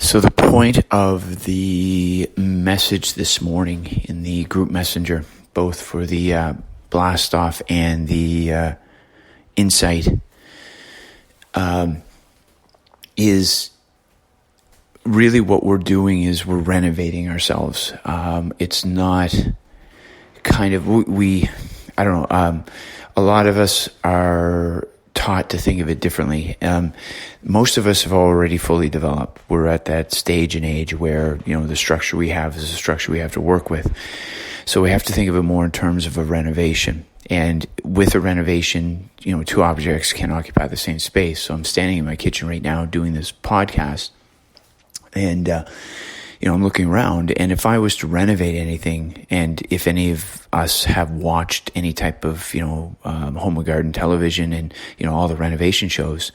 So the point of the message this morning in the group messenger, both for the blast off and the insight, is really what we're doing is we're renovating ourselves. It's not kind of, I don't know, a lot of us are taught to think of it differently. Most of us have already fully developed. We're at that stage and age where, the structure we have is the structure we have to work with. So we have to think of it more in terms of a renovation. And with a renovation, two objects can occupy the same space. So I'm standing in my kitchen right now doing this podcast, and I'm looking around, and if I was to renovate anything, and if any of us have watched any type of, home and garden television and, all the renovation shows,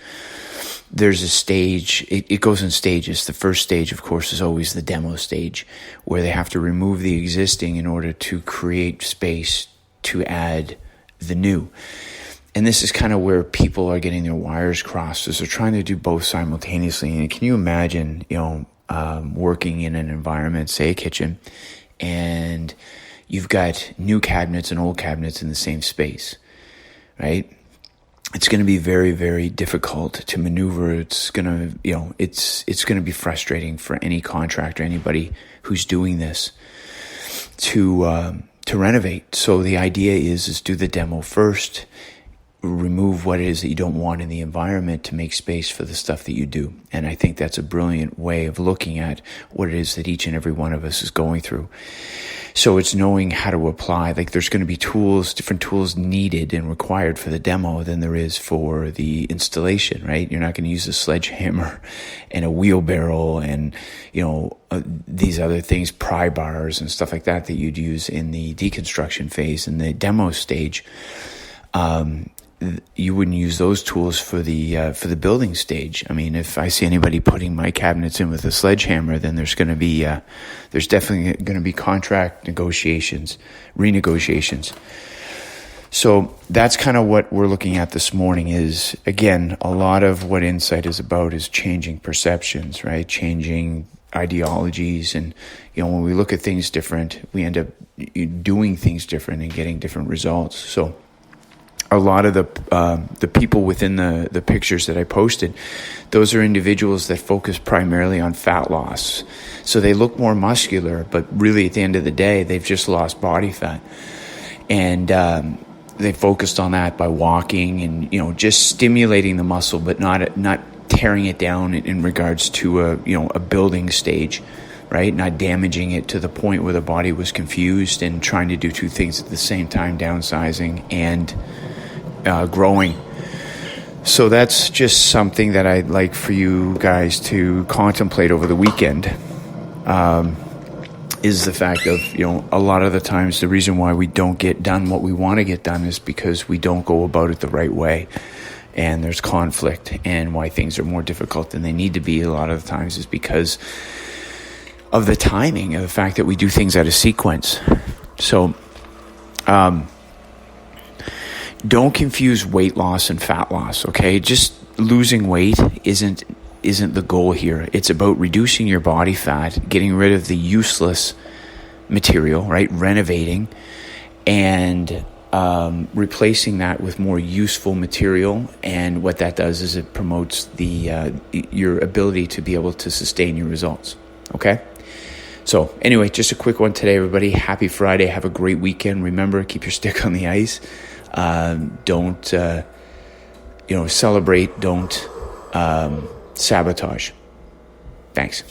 there's a stage, it goes in stages. The first stage, of course, is always the demo stage, where they have to remove the existing in order to create space to add the new. And this is kind of where people are getting their wires crossed, as they're trying to do both simultaneously. And can you imagine, working in an environment, say a kitchen, and you've got new cabinets and old cabinets in the same space, right? It's going to be very, very difficult to maneuver. It's going to, it's going to be frustrating for any contractor, anybody who's doing this to renovate. So the idea is do the demo first, remove what it is that you don't want in the environment to make space for the stuff that you do. And I think that's a brilliant way of looking at what it is that each and every one of us is going through. So it's knowing how to apply. Like, there's going to be different tools needed and required for the demo than there is for the installation, right? You're not going to use a sledgehammer and a wheelbarrow and, these other things, pry bars and stuff like that you'd use in the deconstruction phase. In the demo stage, you wouldn't use those tools for the building stage. I mean, if I see anybody putting my cabinets in with a sledgehammer, then there's definitely going to be contract renegotiations. So that's kind of what we're looking at this morning. Is, again, a lot of what insight is about is changing perceptions, right? Changing ideologies, and when we look at things different, we end up doing things different and getting different results. So a lot of the people within the pictures that I posted, those are individuals that focus primarily on fat loss. So they look more muscular, but really at the end of the day, they've just lost body fat. And they focused on that by walking and, just stimulating the muscle, but not tearing it down in regards to a building stage, right? Not damaging it to the point where the body was confused and trying to do two things at the same time, downsizing and growing. So that's just something that I'd like for you guys to contemplate over the weekend, is the fact of, a lot of the times the reason why we don't get done what we want to get done is because we don't go about it the right way. And there's conflict, and why things are more difficult than they need to be a lot of the times is because of the timing, of the fact that we do things out of sequence. So, don't confuse weight loss and fat loss, okay? Just losing weight isn't the goal here. It's about reducing your body fat, getting rid of the useless material, right? Renovating, and replacing that with more useful material. And what that does is it promotes your ability to be able to sustain your results, okay? So anyway, just a quick one today, everybody. Happy Friday. Have a great weekend. Remember, keep your stick on the ice. Don't celebrate. Don't sabotage. Thanks.